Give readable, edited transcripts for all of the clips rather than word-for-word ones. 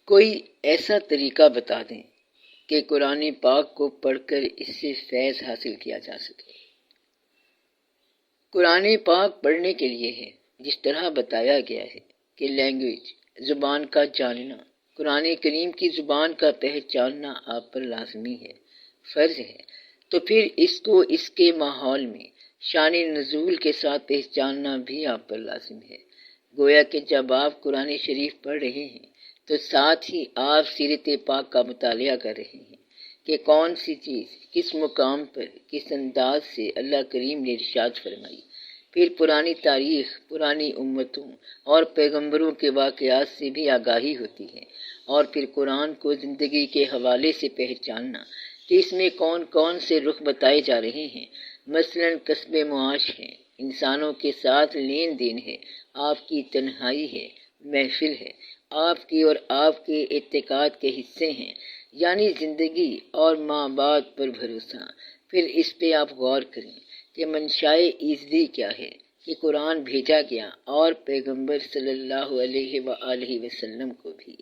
کوئی ایسا طریقہ بتا دیں کہ قرآن پاک کو پڑھ کر اس سے فیض حاصل کیا جا سکے۔ قرآن پاک پڑھنے کے لیے ہے، جس طرح بتایا گیا ہے کہ لینگویج، زبان کا جاننا، قرآن کریم کی زبان کا پہچاننا آپ پر لازمی ہے، فرض ہے، تو پھر اس کو اس کے ماحول میں شان نزول کے ساتھ پہچاننا بھی آپ پر لازم ہے۔ گویا کہ جب آپ قرآن شریف پڑھ رہے ہیں تو ساتھ ہی آپ سیرت پاک کا مطالعہ کر رہے ہیں کہ کون سی چیز کس مقام پر کس انداز سے اللہ کریم نے ارشاد فرمائی۔ پھر پرانی تاریخ، پرانی امتوں اور پیغمبروں کے واقعات سے بھی آگاہی ہوتی ہے، اور پھر قرآن کو زندگی کے حوالے سے پہچاننا کہ اس میں کون کون سے رخ بتائے جا رہے ہیں، مثلا کسب معاش ہے، انسانوں کے ساتھ لین دین ہے، آپ کی تنہائی ہے، محفل ہے، آپ کی اور آپ کے اعتقاد کے حصے ہیں، یعنی زندگی اور ماں باپ پر بھروسہ۔ پھر اس پہ آپ غور کریں کہ منشائے ایزدی کیا ہے کہ قرآن بھیجا گیا، اور پیغمبر صلی اللہ علیہ وآلہ وسلم کو بھی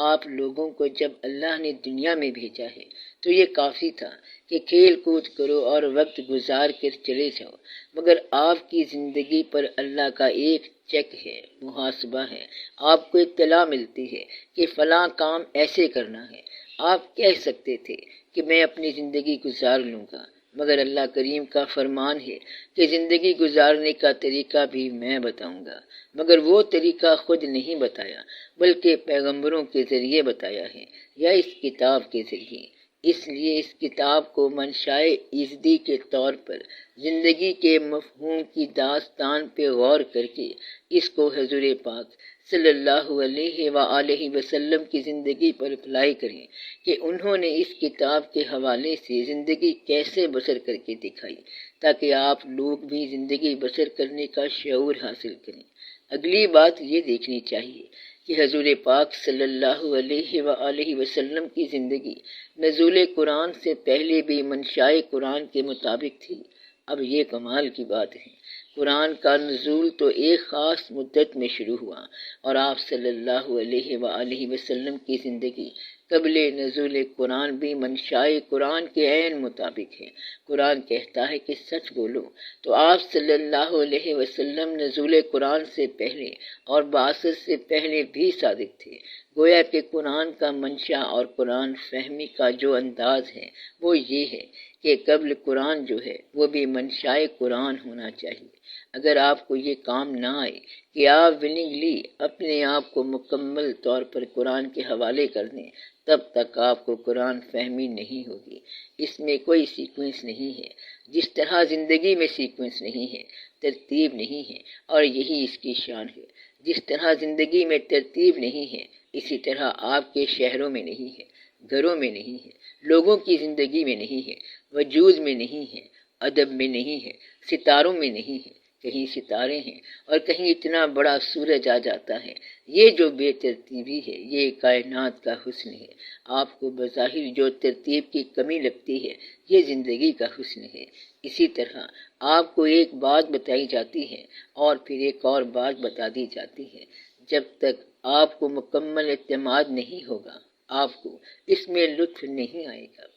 آپ لوگوں کو جب اللہ نے دنیا میں بھیجا ہے تو یہ کافی تھا کہ کھیل کود کرو اور وقت گزار کر چلے جاؤ، مگر آپ کی زندگی پر اللہ کا ایک چیک ہے، محاسبہ ہے، آپ کو اطلاع ملتی ہے کہ فلاں کام ایسے کرنا ہے۔ آپ کہہ سکتے تھے کہ میں اپنی زندگی گزار لوں گا، مگر اللہ کریم کا فرمان ہے کہ زندگی گزارنے کا طریقہ بھی میں بتاؤں گا، مگر وہ طریقہ خود نہیں بتایا بلکہ پیغمبروں کے ذریعے بتایا ہے، یا اس کتاب کے ذریعے۔ اس لیے اس کتاب کو منشائے ایزدی کے طور پر زندگی کے مفہوم کی داستان پہ غور کر کے اس کو حضور پاک صلی اللہ علیہ وآلہ وسلم کی زندگی پر اپلائی کریں کہ انہوں نے اس کتاب کے حوالے سے زندگی کیسے بسر کر کے دکھائی، تاکہ آپ لوگ بھی زندگی بسر کرنے کا شعور حاصل کریں۔ اگلی بات یہ دیکھنی چاہیے کہ حضور پاک صلی اللہ علیہ وآلہ وسلم کی زندگی نزول قرآن سے پہلے بھی منشائے قرآن کے مطابق تھی۔ اب یہ کمال کی بات ہے، قرآن کا نزول تو ایک خاص مدت میں شروع ہوا، اور آپ صلی اللہ علیہ وآلہ وسلم کی زندگی قبل نزول قرآن بھی منشائے قرآن کے عین مطابق ہے۔ قرآن کہتا ہے کہ سچ بولو، تو آپ صلی اللہ علیہ وسلم نزول قرآن سے پہلے اور بعثت سے پہلے بھی صادق تھے۔ گویا کہ قرآن کا منشا اور قرآن فہمی کا جو انداز ہے وہ یہ ہے کہ قبل قرآن جو ہے وہ بھی منشائے قرآن ہونا چاہیے۔ اگر آپ کو یہ کام نہ آئے کہ آپ ولنگلی اپنے آپ کو مکمل طور پر قرآن کے حوالے کر دیں، تب تک آپ کو قرآن فہمی نہیں ہوگی۔ اس میں کوئی سیکوینس نہیں ہے، جس طرح زندگی میں سیکوینس نہیں ہے، ترتیب نہیں ہے، اور یہی اس کی شان ہے۔ جس طرح زندگی میں ترتیب نہیں ہے، اسی طرح آپ کے شہروں میں نہیں ہے، گھروں میں نہیں ہے، لوگوں کی زندگی میں نہیں ہے، وجود میں نہیں ہے، ادب میں نہیں ہے، ستاروں میں نہیں ہے۔ کہیں ستارے ہیں اور کہیں اتنا بڑا سورج آ جاتا ہے۔ یہ جو بے ترتیبی ہے یہ کائنات کا حسن ہے۔ آپ کو بظاہر جو ترتیب کی کمی لگتی ہے یہ زندگی کا حسن ہے۔ اسی طرح آپ کو ایک بات بتائی جاتی ہے اور پھر ایک اور بات بتا دی جاتی ہے۔ جب تک آپ کو مکمل اعتماد نہیں ہوگا آپ کو اس میں لطف نہیں آئے گا۔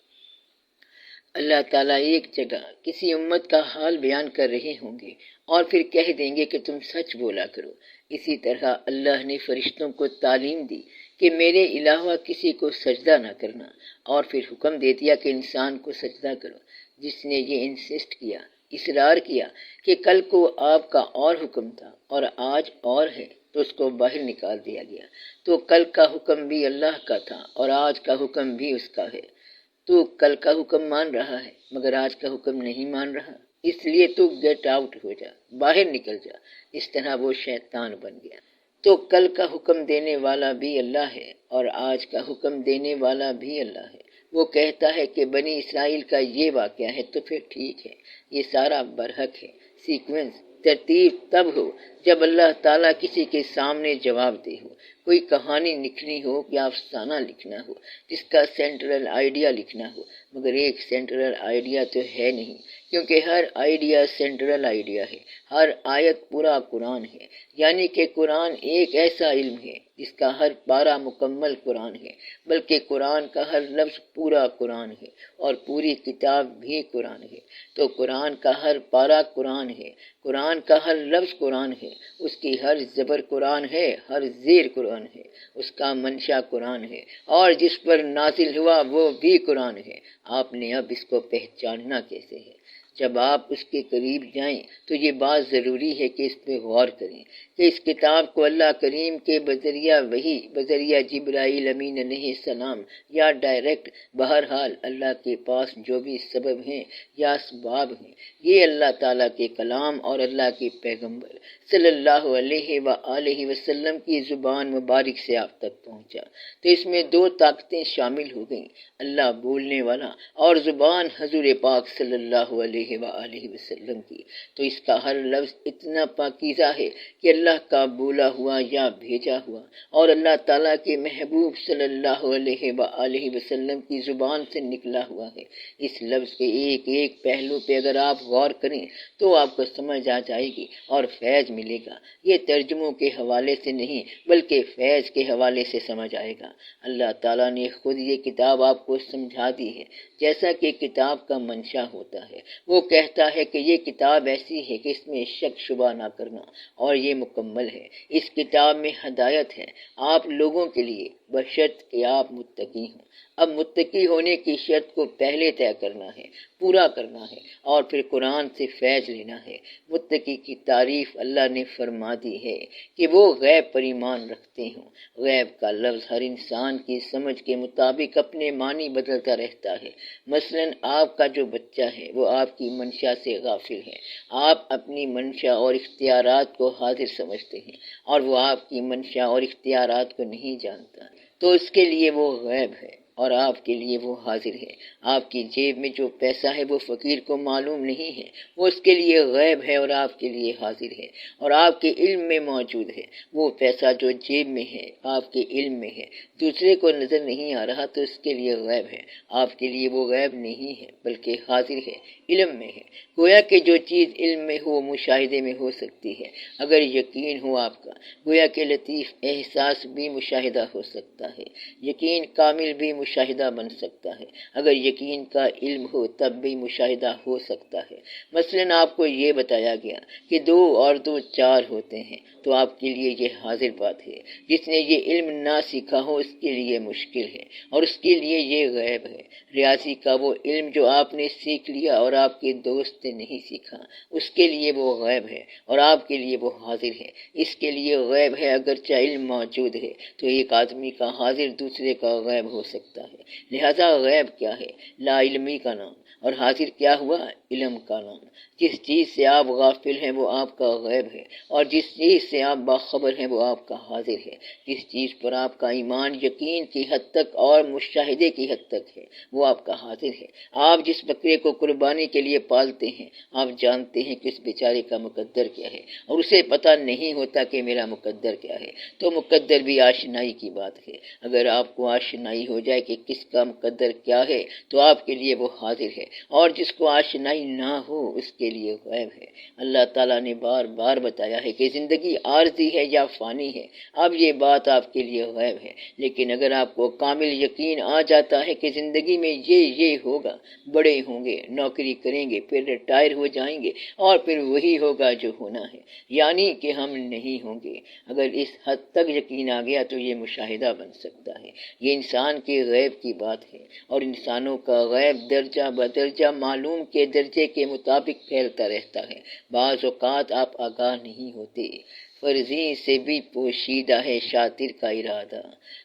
اللہ تعالیٰ ایک جگہ کسی امت کا حال بیان کر رہے ہوں گے اور پھر کہہ دیں گے کہ تم سچ بولا کرو۔ اسی طرح اللہ نے فرشتوں کو تعلیم دی کہ میرے علاوہ کسی کو سجدہ نہ کرنا، اور پھر حکم دے دیا کہ انسان کو سجدہ کرو۔ جس نے یہ انسسٹ کیا، اصرار کیا کہ کل کو آپ کا اور حکم تھا اور آج اور ہے، تو اس کو باہر نکال دیا گیا۔ تو کل کا حکم بھی اللہ کا تھا اور آج کا حکم بھی اس کا ہے۔ تو کل کا حکم مان رہا ہے مگر آج کا حکم نہیں مان رہا، اس لیے تو گیٹ آؤٹ ہو جا، باہر نکل جا۔ اس طرح وہ شیطان بن گیا۔ تو کل کا حکم دینے والا بھی اللہ ہے اور آج کا حکم دینے والا بھی اللہ ہے۔ وہ کہتا ہے کہ بنی اسرائیل کا یہ واقعہ ہے تو پھر ٹھیک ہے، یہ سارا برحق ہے۔ سیکوینس، ترتیب تب ہو جب اللہ تعالیٰ کسی کے سامنے جواب دہ ہو۔ کوئی کہانی لکھنی ہو یا افسانہ لکھنا ہو جس کا سینٹرل آئیڈیا لکھنا ہو، مگر ایک سینٹرل آئیڈیا تو ہے نہیں، کیونکہ ہر آئیڈیا سینٹرل آئیڈیا ہے، ہر آیت پورا قرآن ہے، یعنی کہ قرآن ایک ایسا علم ہے جس کا ہر پارہ مکمل قرآن ہے، بلکہ قرآن کا ہر لفظ پورا قرآن ہے اور پوری کتاب بھی قرآن ہے۔ تو قرآن کا ہر پارہ قرآن ہے، قرآن کا ہر لفظ قرآن ہے، اس کی ہر زبر قرآن ہے، ہر زیر قرآن ہے، اس کا منشا قرآن ہے، اور جس پر نازل ہوا وہ بھی قرآن ہے۔ آپ نے اب اس کو پہچاننا کیسے ہے؟ جب آپ اس کے قریب جائیں تو یہ بات ضروری ہے کہ اس پہ غور کریں کہ اس کتاب کو اللہ کریم کے بذریعہ وحی، بذریعہ جبرائیل امین علیہ السلام یا ڈائریکٹ، بہرحال اللہ کے پاس جو بھی سبب ہیں یا اسباب ہیں، یہ اللہ تعالیٰ کے کلام اور اللہ کے پیغمبر صلی اللہ علیہ وآلہ وسلم کی زبان مبارک سے آپ تک پہنچا۔ تو اس میں دو طاقتیں شامل ہو گئیں، اللہ بولنے والا اور زبان حضور پاک صلی اللہ علیہ وآلہ وسلم کی۔ تو اس کا ہر لفظ اتنا پاکیزہ ہے کہ اللہ کا بولا ہوا یا بھیجا ہوا اور اللہ تعالیٰ کے محبوب صلی اللہ علیہ وآلہ وسلم کی زبان سے نکلا ہوا ہے۔ اس لفظ کے ایک ایک پہلو پہ اگر آپ غور کریں تو آپ کو سمجھ آ جائے گی اور فیض ملے گا۔ یہ ترجموں کے حوالے سے نہیں بلکہ فیض کے حوالے سے سمجھ آئے گا۔ اللہ تعالیٰ نے خود یہ کتاب آپ کو سمجھا دی ہے، جیسا کہ کتاب کا منشا ہوتا ہے۔ وہ کہتا ہے کہ یہ کتاب ایسی ہے کہ اس میں شک شبہ نہ کرنا، اور یہ مکمل ہے۔ اس کتاب میں ہدایت ہے آپ لوگوں کے لیے، بشرط کہ آپ متقی ہوں۔ اب متقی ہونے کی شرط کو پہلے طے کرنا ہے، پورا کرنا ہے، اور پھر قرآن سے فیض لینا ہے۔ متقی کی تعریف اللہ نے فرما دی ہے کہ وہ غیب پر ایمان رکھتے ہوں۔ غیب کا لفظ ہر انسان کی سمجھ کے مطابق اپنے معنی بدلتا رہتا ہے۔ مثلا آپ کا جو بچہ ہے وہ آپ کی منشا سے غافل ہے، آپ اپنی منشا اور اختیارات کو حاضر سمجھتے ہیں، اور وہ آپ کی منشا اور اختیارات کو نہیں جانتا، تو اس کے لیے وہ غیب ہے اور آپ کے لیے وہ حاضر ہے۔ آپ کی جیب میں جو پیسہ ہے وہ فقیر کو معلوم نہیں ہے، وہ اس کے لیے غیب ہے اور آپ کے لیے حاضر ہے، اور آپ کے علم میں موجود ہے۔ وہ پیسہ جو جیب میں ہے آپ کے علم میں ہے، دوسرے کو نظر نہیں آ رہا تو اس کے لیے غیب ہے، آپ کے لیے وہ غیب نہیں ہے بلکہ حاضر ہے، علم میں ہے۔ گویا کہ جو چیز علم میں ہو مشاہدے میں ہو سکتی ہے، اگر یقین ہو آپ کا، گویا کہ لطیف احساس بھی مشاہدہ ہو سکتا ہے، یقین کامل بھی مشاہدہ بن سکتا ہے، اگر یقین کا علم ہو تب بھی مشاہدہ ہو سکتا ہے۔ مثلا آپ کو یہ بتایا گیا کہ 2 اور 2 4 ہوتے ہیں، تو آپ کے لیے یہ حاضر بات ہے۔ جس نے یہ علم نہ سیکھا ہو اس کے لیے مشکل ہے اور اس کے لیے یہ غیب ہے۔ ریاضی کا وہ علم جو آپ نے سیکھ لیا اور آپ کے دوست نے نہیں سیکھا، اس کے لیے وہ غیب ہے اور آپ کے لیے وہ حاضر ہے۔ اس کے لیے غیب ہے، اگرچہ علم موجود ہے تو ایک آدمی کا حاضر دوسرے کا غیب ہو سکتا ہے۔ لہذا غیب کیا ہے؟ لا علمی کا نام، اور حاضر کیا ہوا؟ علم کا نام۔ جس چیز سے آپ غافل ہیں وہ آپ کا غیب ہے، اور جس چیز سے آپ باخبر ہیں وہ آپ کا حاضر ہے۔ جس چیز پر آپ کا ایمان یقین کی حد تک اور مشاہدے کی حد تک ہے وہ آپ کا حاضر ہے۔ آپ جس بکرے کو قربانی کے لیے پالتے ہیں، آپ جانتے ہیں کہ اس بیچارے کا مقدر کیا ہے، اور اسے پتہ نہیں ہوتا کہ میرا مقدر کیا ہے، تو مقدر بھی آشنائی کی بات ہے۔ اگر آپ کو آشنائی ہو جائے کہ کس کا مقدر کیا ہے تو آپ کے لیے وہ حاضر ہے، اور جس کو آشنائی نہ ہو اس کے لیے غیب ہے۔ اللہ تعالیٰ نے بار بار بتایا ہے کہ زندگی عارضی ہے یا فانی ہے، اب یہ بات آپ کے لیے غیب ہے، لیکن اگر آپ کو کامل یقین آ جاتا ہے کہ زندگی میں یہ ہوگا، بڑے ہوں گے، نوکری کریں گے، پھر ریٹائر ہو جائیں گے، اور پھر وہی ہوگا جو ہونا ہے، یعنی کہ ہم نہیں ہوں گے، اگر اس حد تک یقین آ گیا تو یہ مشاہدہ بن سکتا ہے۔ یہ انسان کے غیب کی بات ہے، اور انسانوں کا غیب درجہ بدرجہ معلوم کے درجے کے مطابق پھیلتا رہتا ہے۔ بعض اوقات آپ آگاہ نہیں ہوتے، فرضی سے بھی پوشیدہ ہے شاطر کا ارادہ۔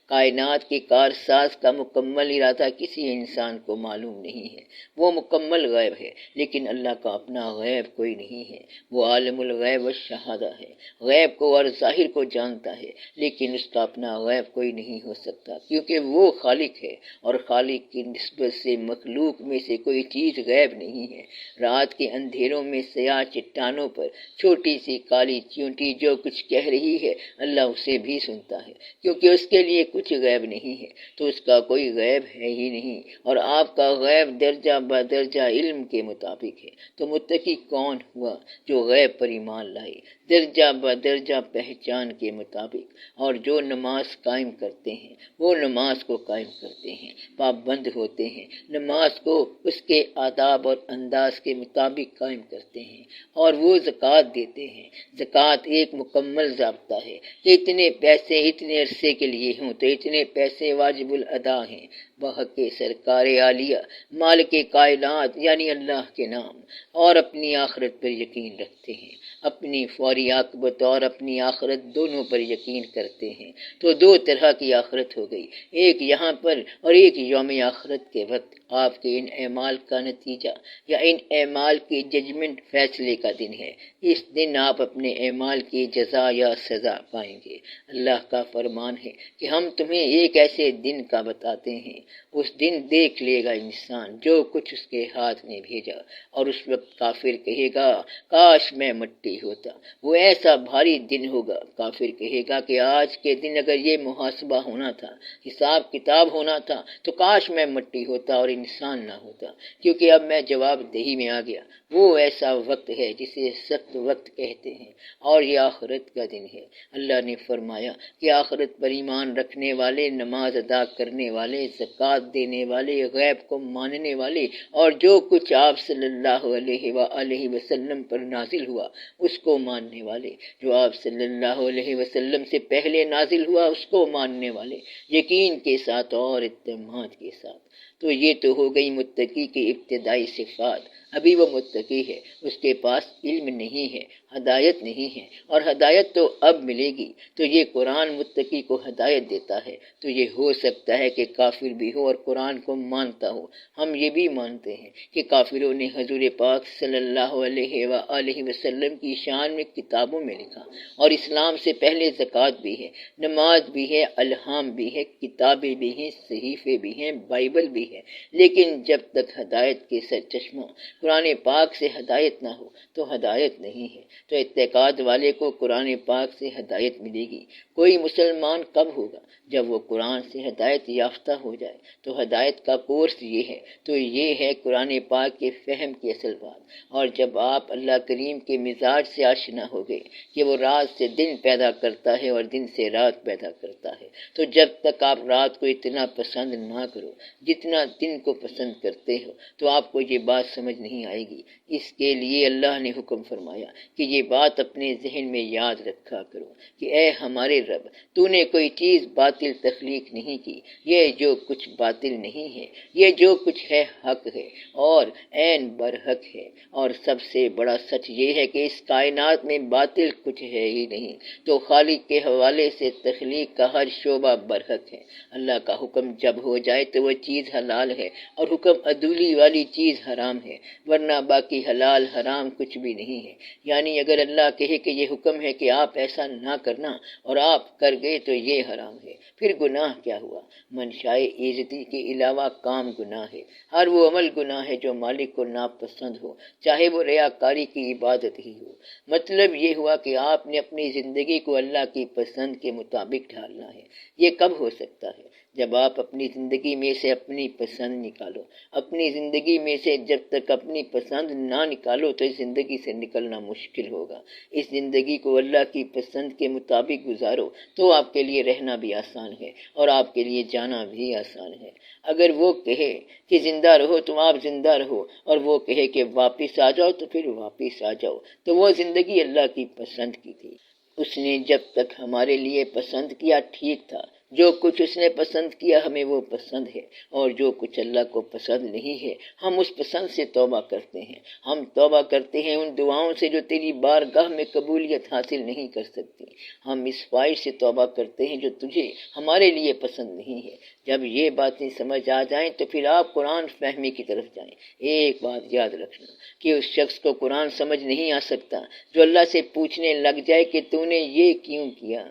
کائنات کے کارساز کا مکمل ارادہ کسی انسان کو معلوم نہیں ہے، وہ مکمل غیب ہے، لیکن اللہ کا اپنا غیب کوئی نہیں ہے۔ وہ عالم الغیب والشہادہ ہے، غیب کو اور ظاہر کو جانتا ہے، لیکن اس کا اپنا غیب کوئی نہیں ہو سکتا، کیونکہ وہ خالق ہے، اور خالق کی نسبت سے مخلوق میں سے کوئی چیز غیب نہیں ہے۔ رات کے اندھیروں میں سیاہ چٹانوں پر چھوٹی سی کالی چیونٹی جو کچھ کہہ رہی ہے اللہ اسے بھی سنتا ہے، کیونکہ اس کے لیے کچھ غیب نہیں ہے تو اس کا کوئی غیب ہے ہی نہیں، اور آپ کا غیب درجہ بدرجہ علم کے مطابق ہے۔ تو متقی کون ہوا؟ جو غیب پر ایمان لائے، درجہ بدرجہ پہچان کے مطابق، اور جو نماز قائم کرتے ہیں وہ نماز کو قائم کرتے ہیں، پابند ہوتے ہیں، نماز کو اس کے آداب اور انداز کے مطابق قائم کرتے ہیں، اور وہ زکوٰۃ دیتے ہیں۔ زکوٰۃ ایک مکمل ضابطہ ہے کہ اتنے پیسے اتنے عرصے کے لیے ہوں تو اتنے پیسے واجب الادا ہیں بحق سرکار عالیہ مالک کائنات یعنی اللہ کے نام، اور اپنی آخرت پر یقین رکھتے ہیں، اپنی فوری عاقبت اور اپنی آخرت دونوں پر یقین کرتے ہیں۔ تو دو طرح کی آخرت ہو گئی، ایک یہاں پر اور ایک یوم آخرت کے وقت آپ کے ان اعمال کا نتیجہ یا ان اعمال کی ججمنٹ فیصلے کا دن ہے۔ اس دن آپ اپنے اعمال کی جزا یا سزا پائیں گے۔ اللہ کا فرمان ہے کہ ہم تمہیں ایک ایسے دن کا بتاتے ہیں، اس دن دیکھ لے گا انسان جو کچھ اس کے ہاتھ میں بھیجا، اور اس وقت کافر کہے گا کاش میں مٹی ہوتا۔ وہ ایسا بھاری دن ہوگا، کافر کہے گا کہ آج کے دن اگر یہ محاسبہ ہونا تھا، حساب کتاب ہونا تھا تو کاش میں مٹی ہوتا اور انسان نہ ہوتا، کیونکہ اب میں جواب دہی میں آ گیا۔ وہ ایسا وقت ہے جسے سخت وقت کہتے ہیں، اور یہ آخرت کا دن ہے۔ اللہ نے فرمایا کہ آخرت پر ایمان رکھنے والے، نماز ادا کرنے والے، زکوٰۃ دینے والے، غیب کو ماننے والے، اور جو کچھ آپ صلی اللہ علیہ وآلہ وسلم پر نازل ہوا اس کو ماننے والے، جو آپ صلی اللہ علیہ وسلم سے پہلے نازل ہوا اس کو ماننے والے، یقین کے ساتھ اور اعتماد کے ساتھ۔ تو یہ تو ہو گئی متقی کی ابتدائی صفات۔ ابھی وہ متقی ہے، اس کے پاس علم نہیں ہے، ہدایت نہیں ہے، اور ہدایت تو اب ملے گی۔ تو یہ قرآن متقی کو ہدایت دیتا ہے۔ تو یہ ہو سکتا ہے کہ کافر بھی ہو اور قرآن کو مانتا ہو۔ ہم یہ بھی مانتے ہیں کہ کافروں نے حضور پاک صلی اللہ علیہ وآلہ وسلم کی شان میں کتابوں میں لکھا، اور اسلام سے پہلے زکوٰۃ بھی ہے، نماز بھی ہے، الہام بھی ہے، کتابیں بھی ہیں، صحیفے بھی ہیں، بائبل بھی ہے، لیکن جب تک ہدایت کے سرچشمہ قرآن پاک سے ہدایت نہ ہو تو ہدایت نہیں ہے۔ تو اعتقاد والے کو قرآن پاک سے ہدایت ملے گی۔ کوئی مسلمان کب ہوگا؟ جب وہ قرآن سے ہدایت یافتہ ہو جائے۔ تو ہدایت کا کورس یہ ہے، تو یہ ہے قرآن پاک کے فہم کی اصل بات۔ اور جب آپ اللہ کریم کے مزاج سے آشنا ہو گئے کہ وہ رات سے دن پیدا کرتا ہے اور دن سے رات پیدا کرتا ہے، تو جب تک آپ رات کو اتنا پسند نہ کرو جتنا دن کو پسند کرتے ہو تو آپ کو یہ بات سمجھ نہیں آئے گی۔ اس کے لیے اللہ نے حکم فرمایا کہ یہ بات اپنے ذہن میں یاد رکھا کرو کہ اے ہمارے رب، تو نے کوئی چیز باطل تخلیق نہیں کی، یہ جو کچھ باطل نہیں ہے، یہ جو کچھ ہے حق ہے اور عین برحق ہے، اور سب سے بڑا سچ یہ ہے کہ اس کائنات میں باطل کچھ ہے ہی نہیں۔ تو خالق کے حوالے سے تخلیق کا ہر شعبہ برحق ہے۔ اللہ کا حکم جب ہو جائے تو وہ چیز حلال ہے، اور حکم عدولی والی چیز حرام ہے، ورنہ باقی حلال حرام کچھ بھی نہیں ہے۔ یعنی اگر اللہ کہے کہ یہ حکم ہے کہ آپ ایسا نہ کرنا اور آپ کر گئے تو یہ حرام ہے، پھر گناہ کیا ہوا؟ منشائے عزتی کے علاوہ کام گناہ ہے۔ ہر وہ عمل گناہ ہے جو مالک کو ناپسند ہو، چاہے وہ ریاکاری کی عبادت ہی ہو۔ مطلب یہ ہوا کہ آپ نے اپنی زندگی کو اللہ کی پسند کے مطابق ڈھالنا ہے۔ یہ کب ہو سکتا ہے؟ جب آپ اپنی زندگی میں سے اپنی پسند نکالو۔ اپنی زندگی میں سے جب تک اپنی پسند نہ نکالو تو اس زندگی سے نکلنا مشکل ہوگا۔ اس زندگی کو اللہ کی پسند کے مطابق گزارو تو آپ کے لیے رہنا بھی آسان ہے اور آپ کے لیے جانا بھی آسان ہے۔ اگر وہ کہے کہ زندہ رہو تو آپ زندہ رہو، اور وہ کہے کہ واپس آ جاؤ تو پھر واپس آ جاؤ۔ تو وہ زندگی اللہ کی پسند کی تھی۔ اس نے جب تک ہمارے لیے پسند کیا ٹھیک تھا۔ جو کچھ اس نے پسند کیا ہمیں وہ پسند ہے، اور جو کچھ اللہ کو پسند نہیں ہے ہم اس پسند سے توبہ کرتے ہیں۔ ہم توبہ کرتے ہیں ان دعاؤں سے جو تیری بارگاہ میں قبولیت حاصل نہیں کر سکتی۔ ہم اس خواہش سے توبہ کرتے ہیں جو تجھے ہمارے لیے پسند نہیں ہے۔ جب یہ باتیں سمجھ آ جائیں تو پھر آپ قرآن فہمی کی طرف جائیں۔ ایک بات یاد رکھنا کہ اس شخص کو قرآن سمجھ نہیں آ سکتا جو اللہ سے پوچھنے لگ جائے کہ تو نے یہ کیوں کیا،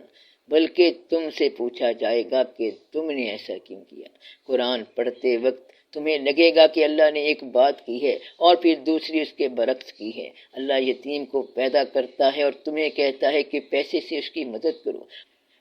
بلکہ تم سے پوچھا جائے گا کہ تم نے ایسا کیوں کیا۔ قرآن پڑھتے وقت تمہیں لگے گا کہ اللہ نے ایک بات کی ہے اور پھر دوسری اس کے برعکس کی ہے۔ اللہ یتیم کو پیدا کرتا ہے اور تمہیں کہتا ہے کہ پیسے سے اس کی مدد کرو،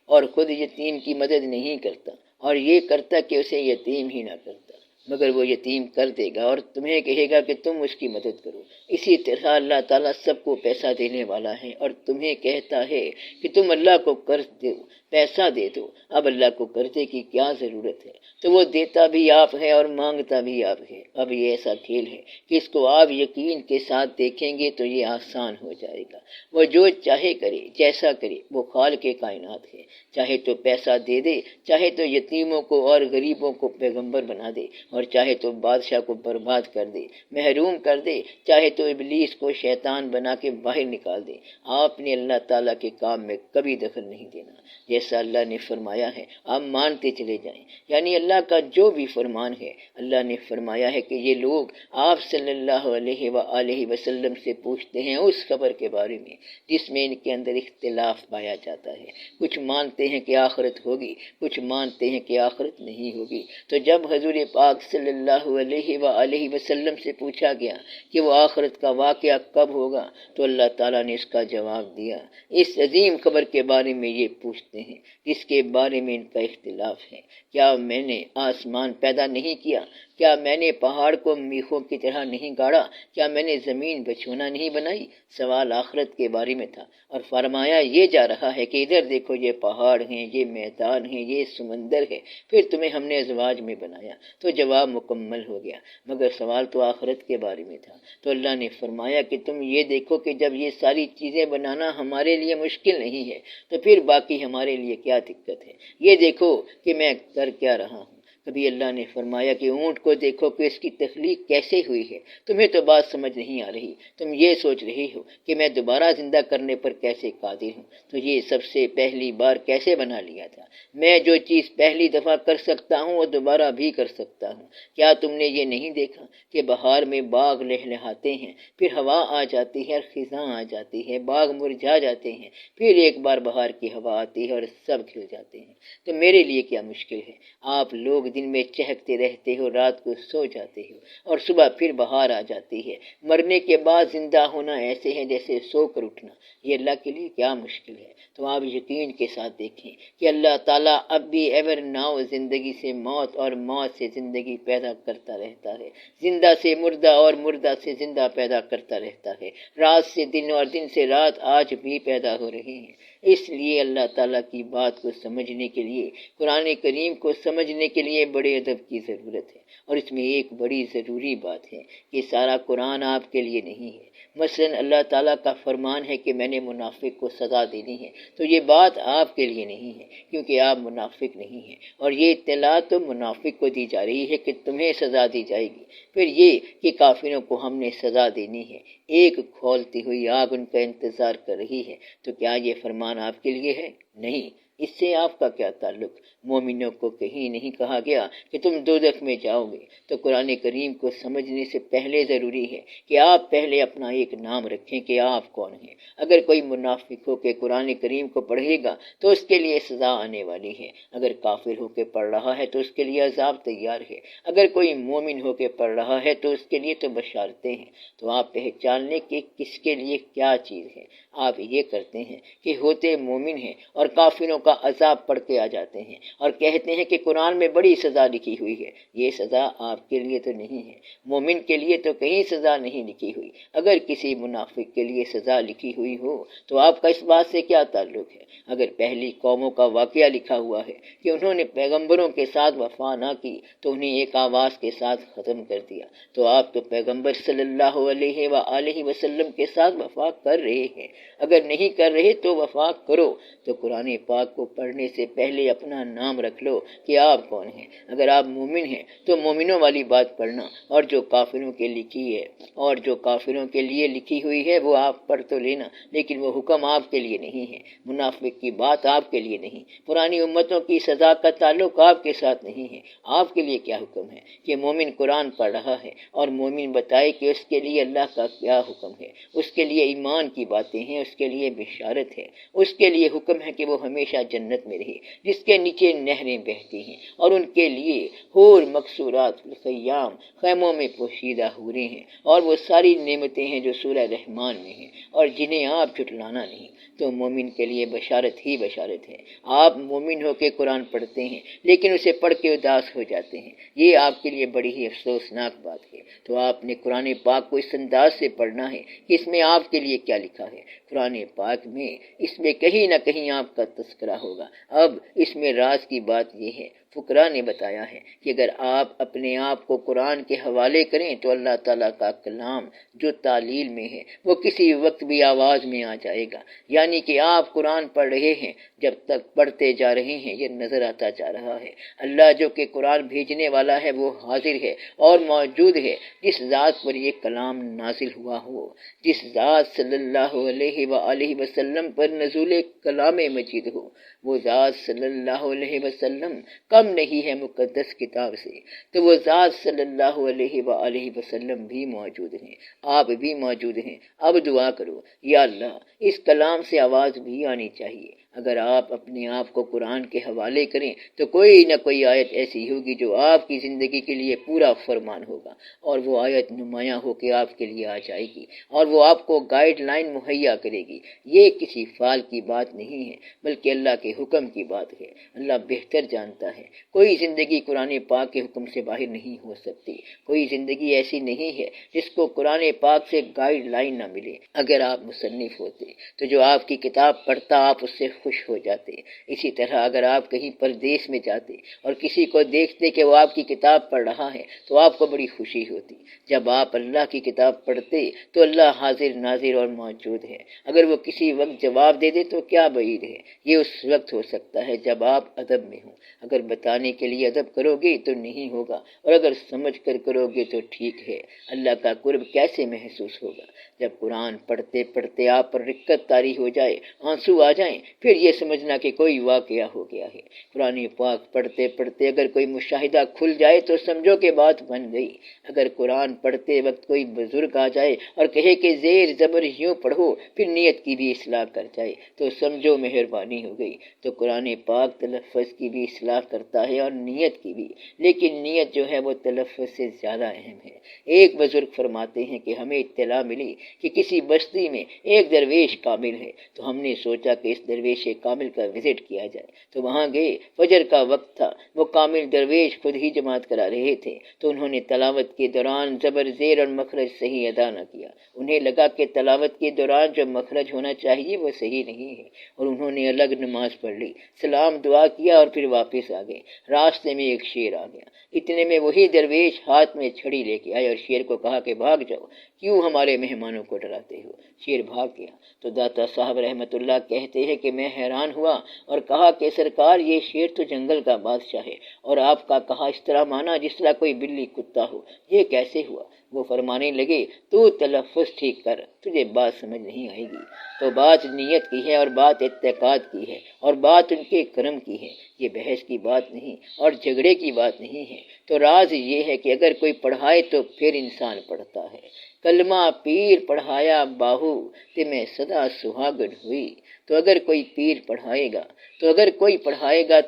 اور خود یتیم کی مدد نہیں کرتا، اور یہ کرتا کہ اسے یتیم ہی نہ کرتا، مگر وہ یتیم کر دے گا اور تمہیں کہے گا کہ تم اس کی مدد کرو۔ اسی طرح اللہ تعالیٰ سب کو پیسہ دینے والا ہے اور تمہیں کہتا ہے کہ تم اللہ کو قرض دو، پیسہ دے دو۔ اب اللہ کو قرضے کی کیا ضرورت ہے؟ تو وہ دیتا بھی آپ ہے اور مانگتا بھی آپ ہے۔ اب یہ ایسا کھیل ہے کہ اس کو آپ یقین کے ساتھ دیکھیں گے تو یہ آسان ہو جائے گا۔ وہ جو چاہے کرے، جیسا کرے، وہ خالق کائنات ہے۔ چاہے تو پیسہ دے دے، چاہے تو یتیموں کو اور غریبوں کو پیغمبر بنا دے، اور چاہے تو بادشاہ کو برباد کر دے، محروم کر دے، چاہے تو ابلیس کو شیطان بنا کے باہر نکال دے۔ آپ نے اللہ تعالیٰ کے کام میں کبھی دخل نہیں دینا۔ جیسا اللہ نے فرمایا ہے آپ مانتے چلے جائیں، یعنی اللہ کا جو بھی فرمان ہے۔ اللہ نے فرمایا ہے کہ یہ لوگ آپ صلی اللہ علیہ وآلہ وسلم سے پوچھتے ہیں اس خبر کے بارے میں جس میں ان کے اندر اختلاف پایا جاتا ہے۔ کچھ مانتے ہیں کہ آخرت ہوگی، کچھ مانتے ہیں کہ آخرت نہیں ہوگی۔ تو جب حضور پاک صلی اللہ علیہ وآلہ وسلم سے پوچھا گیا کہ وہ آخرت کا واقعہ کب ہوگا، تو اللہ تعالیٰ نے اس کا جواب دیا، اس عظیم خبر کے بارے میں یہ پوچھتے ہیں جس کے بارے میں ان کا اختلاف ہے۔ کیا میں نے آسمان پیدا نہیں کیا؟ کیا میں نے پہاڑ کو میخوں کی طرح نہیں گاڑا؟ کیا میں نے زمین بچھونا نہیں بنائی؟ سوال آخرت کے بارے میں تھا، اور فرمایا یہ جا رہا ہے کہ ادھر دیکھو، یہ پہاڑ ہیں، یہ میدان ہیں، یہ سمندر ہے، پھر تمہیں ہم نے ازواج میں بنایا۔ تو جواب مکمل ہو گیا، مگر سوال تو آخرت کے بارے میں تھا۔ تو اللہ نے فرمایا کہ تم یہ دیکھو کہ جب یہ ساری چیزیں بنانا ہمارے لیے مشکل نہیں ہے تو پھر باقی ہمارے لیے کیا دقت ہے؟ یہ دیکھو کہ میں کر کیا رہا ہوں۔ کبھی اللہ نے فرمایا کہ اونٹ کو دیکھو کہ اس کی تخلیق کیسے ہوئی ہے۔ تمہیں تو بات سمجھ نہیں آ رہی، تم یہ سوچ رہے ہو کہ میں دوبارہ زندہ کرنے پر کیسے قادر ہوں۔ تو یہ سب سے پہلی بار کیسے بنا لیا تھا؟ میں جو چیز پہلی دفعہ کر سکتا ہوں وہ دوبارہ بھی کر سکتا ہوں۔ کیا تم نے یہ نہیں دیکھا کہ بہار میں باغ لہلہاتے ہیں، پھر ہوا آ جاتی ہے اور خزاں آ جاتی ہے، باغ مرجھا جاتے ہیں، پھر ایک بار بہار کی ہوا آتی ہے اور سب کھل جاتے ہیں۔ تو میرے لیے کیا مشکل ہے؟ آپ لوگ دن میں چہکتے رہتے ہو، رات کو سو جاتے ہو، اور صبح پھر بہار آ جاتی ہے۔ مرنے کے بعد زندہ ہونا ایسے ہے جیسے سو کر اٹھنا۔ یہ اللہ کے لیے کیا مشکل ہے؟ تو آپ یقین کے ساتھ دیکھیں کہ اللہ تعالیٰ اب بھی ایور ناؤ زندگی سے موت اور موت سے زندگی پیدا کرتا رہتا ہے، زندہ سے مردہ اور مردہ سے زندہ پیدا کرتا رہتا ہے، رات سے دن اور دن سے رات آج بھی پیدا ہو رہے ہیں۔ اس لیے اللہ تعالیٰ کی بات کو سمجھنے کے لیے، قرآن کریم کو سمجھنے کے لیے بڑے ادب کی ضرورت ہے، اور اس میں ایک بڑی ضروری بات ہے کہ سارا قرآن آپ کے لیے نہیں ہے۔ مثلا اللہ تعالیٰ کا فرمان ہے کہ میں نے منافق کو سزا دینی ہے، تو یہ بات آپ کے لیے نہیں ہے کیونکہ آپ منافق نہیں ہیں، اور یہ اطلاع تو منافق کو دی جا رہی ہے کہ تمہیں سزا دی جائے گی۔ پھر یہ کہ کافروں کو ہم نے سزا دینی ہے، ایک کھولتی ہوئی آگ ان کا انتظار کر رہی ہے۔ تو کیا یہ فرمان آپ کے لیے ہے؟ نہیں۔ اس سے آپ کا کیا تعلق؟ مومنوں کو کہیں نہیں کہا گیا کہ تم دوزخ میں جاؤ گے۔ تو قرآن کریم کو سمجھنے سے پہلے ضروری ہے کہ آپ پہلے اپنا ایک نام رکھیں کہ آپ کون ہیں۔ اگر کوئی منافق ہو کے قرآن کریم کو پڑھے گا تو اس کے لیے سزا آنے والی ہے، اگر کافر ہو کے پڑھ رہا ہے تو اس کے لیے عذاب تیار ہے، اگر کوئی مومن ہو کے پڑھ رہا ہے تو اس کے لیے تو بشارتیں ہیں۔ تو آپ پہچان لیں کہ کس کے لیے کیا چیز ہے۔ آپ یہ کرتے ہیں کہ ہوتے مومن ہیں اور کافروں کا عذاب پڑھ کے آ جاتے ہیں اور کہتے ہیں کہ قرآن میں بڑی سزا لکھی ہوئی ہے۔ یہ سزا آپ کے لیے تو نہیں ہے، مومن کے لیے تو کہیں سزا نہیں لکھی ہوئی۔ اگر کسی منافق کے لیے سزا لکھی ہوئی ہو تو آپ کا اس بات سے کیا تعلق ہے؟ اگر پہلی قوموں کا واقعہ لکھا ہوا ہے کہ انہوں نے پیغمبروں کے ساتھ وفا نہ کی تو انہیں ایک آواز کے ساتھ ختم کر دیا، تو آپ تو پیغمبر صلی اللہ علیہ وآلہ وسلم کے ساتھ وفا کر رہے ہیں۔ اگر نہیں کر رہے تو وفا کرو۔ تو قرآن پاک کو پڑھنے سے پہلے اپنا نام رکھ لو کہ آپ کون ہیں۔ اگر آپ مومن ہیں تو مومنوں والی بات پڑھنا، اور جو کافروں کے لکھی ہے اور جو کافروں کے لیے لکھی ہوئی ہے وہ آپ پڑھ تو لینا، لیکن وہ حکم آپ کے لیے نہیں ہے، منافق کی بات آپ کے لیے نہیں، پرانی امتوں کی سزا کا تعلق آپ کے ساتھ نہیں ہے۔ آپ کے لیے کیا حکم ہے کہ مومن قرآن پڑھ رہا ہے اور مومن بتائے کہ اس کے لیے اللہ کا کیا حکم ہے، اس کے لیے ایمان کی باتیں ہیں، اس کے لیے بشارت ہے، اس کے لیے حکم ہے کہ وہ ہمیشہ جنت میں رہے، جس کے نیچے نہریں بہتی ہیں اور ان کے لیے حور مقصورات الخیام خیموں میں پوشیدہ حوریں ہیں، اور وہ ساری نعمتیں ہیں جو سورہ رحمان میں ہیں اور جنہیں آپ جھٹلانا نہیں۔ تو مومن کے لیے بشارت ہی بشارت ہے۔ آپ مومن ہو کے قرآن پڑھتے ہیں لیکن اسے پڑھ کے اداس ہو جاتے ہیں، یہ آپ کے لیے بڑی ہی افسوسناک بات ہے۔ تو آپ نے قرآن پاک کو اس انداز سے پڑھنا ہے کہ اس میں آپ کے لیے کیا لکھا ہے۔ قرآن پاک میں اس میں کہیں نہ کہیں آپ کا تذکرہ ہوگا۔ اب اس میں راز کی بات یہ ہے، فقراء نے بتایا ہے کہ اگر آپ اپنے آپ کو قرآن کے حوالے کریں تو اللہ تعالیٰ کا کلام جو تعلیل میں ہے وہ کسی وقت بھی آواز میں آ جائے گا، یعنی کہ آپ قرآن پڑھ رہے ہیں، جب تک پڑھتے جا رہے ہیں یہ نظر آتا جا رہا ہے۔ اللہ جو کہ قرآن بھیجنے والا ہے وہ حاضر ہے اور موجود ہے۔ جس ذات پر یہ کلام نازل ہوا ہو، جس ذات صلی اللہ علیہ وآلہ وسلم پر نزول کلام مجید ہو، وہ ذات صلی اللہ علیہ وسلم کم نہیں ہے مقدس کتاب سے، تو وہ ذات صلی اللہ علیہ وآلہ وسلم بھی موجود ہیں، آپ بھی موجود ہیں۔ اب دعا کرو، یا اللہ اس کلام سے آواز بھی آنی چاہیے۔ اگر آپ اپنے آپ کو قرآن کے حوالے کریں تو کوئی نہ کوئی آیت ایسی ہوگی جو آپ کی زندگی کے لیے پورا فرمان ہوگا، اور وہ آیت نمایاں ہو کے آپ کے لیے آ جائے گی اور وہ آپ کو گائیڈ لائن مہیا کرے گی۔ یہ کسی فال کی بات نہیں ہے بلکہ اللہ کے حکم کی بات ہے۔ اللہ بہتر جانتا ہے، کوئی زندگی قرآن پاک کے حکم سے باہر نہیں ہو سکتی، کوئی زندگی ایسی نہیں ہے جس کو قرآن پاک سے گائیڈ لائن نہ ملے۔ اگر آپ مصنف ہوتے تو جو آپ کی کتاب پڑھتا آپ اس سے خوش ہو جاتے۔ اسی طرح اگر آپ کہیں پردیس میں جاتے اور کسی کو دیکھتے کہ وہ آپ کی کتاب پڑھ رہا ہے تو آپ کو بڑی خوشی ہوتی۔ جب آپ اللہ کی کتاب پڑھتے تو اللہ حاضر ناظر اور موجود ہے، اگر وہ کسی وقت جواب دے دے تو کیا بعید ہے، یہ اس وقت ہو سکتا ہے جب آپ ادب میں ہوں۔ اگر بتانے کے لیے ادب کرو گے تو نہیں ہوگا، اور اگر سمجھ کر کرو گے تو ٹھیک ہے۔ اللہ کا قرب کیسے محسوس ہوگا؟ جب قرآن پڑھتے پڑھتے آپ پر رقت طاری ہو جائے، آنسو آ جائیں، پھر یہ سمجھنا کہ کوئی واقعہ ہو گیا ہے۔ قرآن پاک پڑھتے پڑھتے اگر کوئی مشاہدہ کھل جائے تو سمجھو کہ بات بن گئی۔ اگر قرآن پڑھتے وقت کوئی بزرگ آ جائے اور کہے کہ زیر زبر یوں پڑھو، پھر نیت کی بھی اصلاح کر جائے تو سمجھو مہربانی ہو گئی۔ تو قرآن پاک تلفظ کی بھی اصلاح کرتا ہے اور نیت کی بھی، لیکن نیت جو ہے وہ تلفظ سے زیادہ اہم ہے۔ ایک بزرگ فرماتے ہیں کہ ہمیں اطلاع ملی کہ کسی بستی میں ایک درویش کامل ہے، تو ہم نے سوچا کہ اس درویش کامل کا وزٹ کیا جائے۔ تو وہاں گئے، فجر کا وقت تھا، وہ کامل درویش خود ہی جماعت کرا رہے تھے، تو انہوں نے تلاوت کے دوران زبر زیر اور مخرج صحیح ادا نہ کیا۔ انہیں لگا کہ تلاوت کے دوران جو مخرج ہونا چاہیے وہ صحیح نہیں ہے، اور انہوں نے الگ نماز پڑھ لی، سلام دعا کیا اور پھر واپس آ گئے۔ راستے میں ایک شیر آ گیا، اتنے میں وہی درویش ہاتھ میں چھڑی لے کے آئے اور شیر کو کہا کہ بھاگ جاؤ، کیوں ہمارے مہمانوں کو ڈراتے ہو؟ شیر بھاگ گیا۔ تو داتا صاحب رحمت اللہ کہتے ہیں کہ میں حیران ہوا اور کہا کہ سرکار یہ شیر تو جنگل کا بادشاہ ہے، اور آپ کا کہا اس طرح مانا جس طرح کوئی بلی کتا ہو، یہ کیسے ہوا؟ وہ فرمانے لگے تو تلفظ ٹھیک کر، تجھے بات سمجھ نہیں آئے گی۔ تو بات نیت کی ہے اور بات اعتقاد کی ہے اور بات ان کے کرم کی ہے، یہ بحث کی بات نہیں اور جھگڑے کی بات نہیں ہے۔ تو راز یہ ہے کہ اگر کوئی پڑھائے تو پھر انسان پڑھتا ہے۔ کلمہ پیر پڑھایا باہو تے میں سدا سہاگن ہوئی۔ تو اگر کوئی پیر پڑھائے گا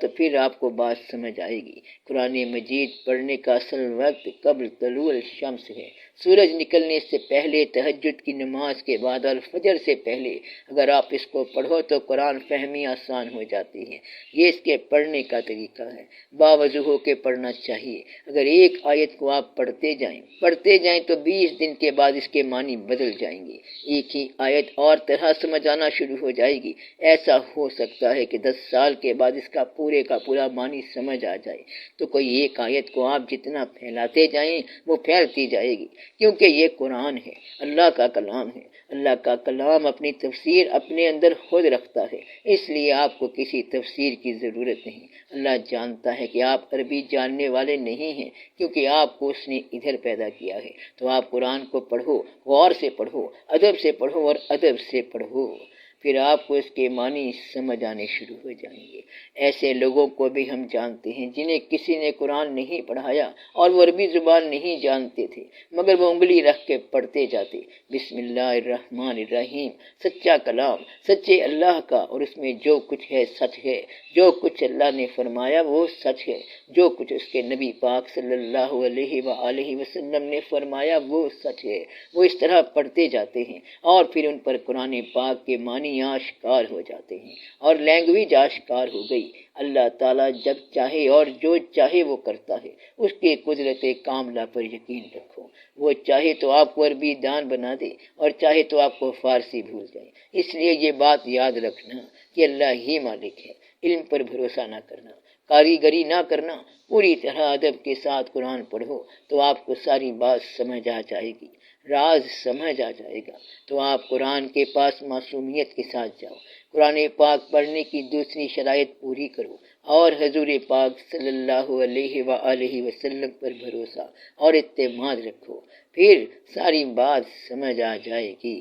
تو پھر آپ کو بات سمجھ آئے گی۔ قرآن مجید پڑھنے کا اصل وقت قبل طلوع الشمس ہے، سورج نکلنے سے پہلے، تہجد کی نماز کے بعد اور فجر سے پہلے۔ اگر آپ اس کو پڑھو تو قرآن فہمی آسان ہو جاتی ہے۔ یہ اس کے پڑھنے کا طریقہ ہے، باوضو ہو کے پڑھنا چاہیے۔ اگر ایک آیت کو آپ پڑھتے جائیں تو 20 دن کے بعد اس کے معنی بدل جائیں گے، ایک ہی آیت اور طرح سمجھ آنا شروع ہو جائے گی۔ ایسا ہو سکتا ہے کہ 10 سال کے بعد اس کا پورے کا پورا معنی سمجھ آ جائے۔ تو کوئی ایک آیت کو آپ جتنا پھیلاتے جائیں وہ پھیلتی جائے گی، کیونکہ یہ قرآن ہے، اللہ کا کلام ہے۔ اللہ کا کلام اپنی تفسیر اپنے اندر خود رکھتا ہے، اس لیے آپ کو کسی تفسیر کی ضرورت نہیں۔ اللہ جانتا ہے کہ آپ عربی جاننے والے نہیں ہیں، کیونکہ آپ کو اس نے ادھر پیدا کیا ہے۔ تو آپ قرآن کو پڑھو، غور سے پڑھو، ادب سے پڑھو اور ادب سے پڑھو۔ پھر آپ کو اس کے معنی سمجھ آنے شروع ہو جائیں گے۔ ایسے لوگوں کو بھی ہم جانتے ہیں جنہیں کسی نے قرآن نہیں پڑھایا اور وہ عربی زبان نہیں جانتے تھے، مگر وہ انگلی رکھ کے پڑھتے جاتے، بسم اللہ الرحمن الرحیم، سچا کلام سچے اللہ کا، اور اس میں جو کچھ ہے سچ ہے، جو کچھ اللہ نے فرمایا وہ سچ ہے، جو کچھ اس کے نبی پاک صلی اللہ علیہ وآلہ وسلم نے فرمایا وہ سچ ہے۔ وہ اس طرح پڑھتے جاتے ہیں اور پھر ان پر قرآن پاک کے معنی آشکار ہو جاتے ہیں اور لینگویج آشکار ہو گئی۔ اللہ تعالیٰ جب چاہے اور جو چاہے وہ کرتا ہے، اس کے قدرت کاملہ پر یقین رکھو۔ وہ چاہے تو آپ کو عربی دان بنا دے اور چاہے تو آپ کو فارسی بھول جائے۔ اس لیے یہ بات یاد رکھنا کہ اللہ ہی مالک ہے۔ علم پر بھروسہ نہ کرنا، کاریگری نہ کرنا، پوری طرح ادب کے ساتھ قرآن پڑھو تو آپ کو ساری بات سمجھ آ جائے گی، راز سمجھ آ جائے گا۔ تو آپ قرآن کے پاس معصومیت کے ساتھ جاؤ، قرآن پاک پڑھنے کی دوسری شرائط پوری کرو اور حضور پاک صلی اللہ علیہ وآلہ وسلم پر بھروسہ اور اعتماد رکھو، پھر ساری بات سمجھ آ جائے گی۔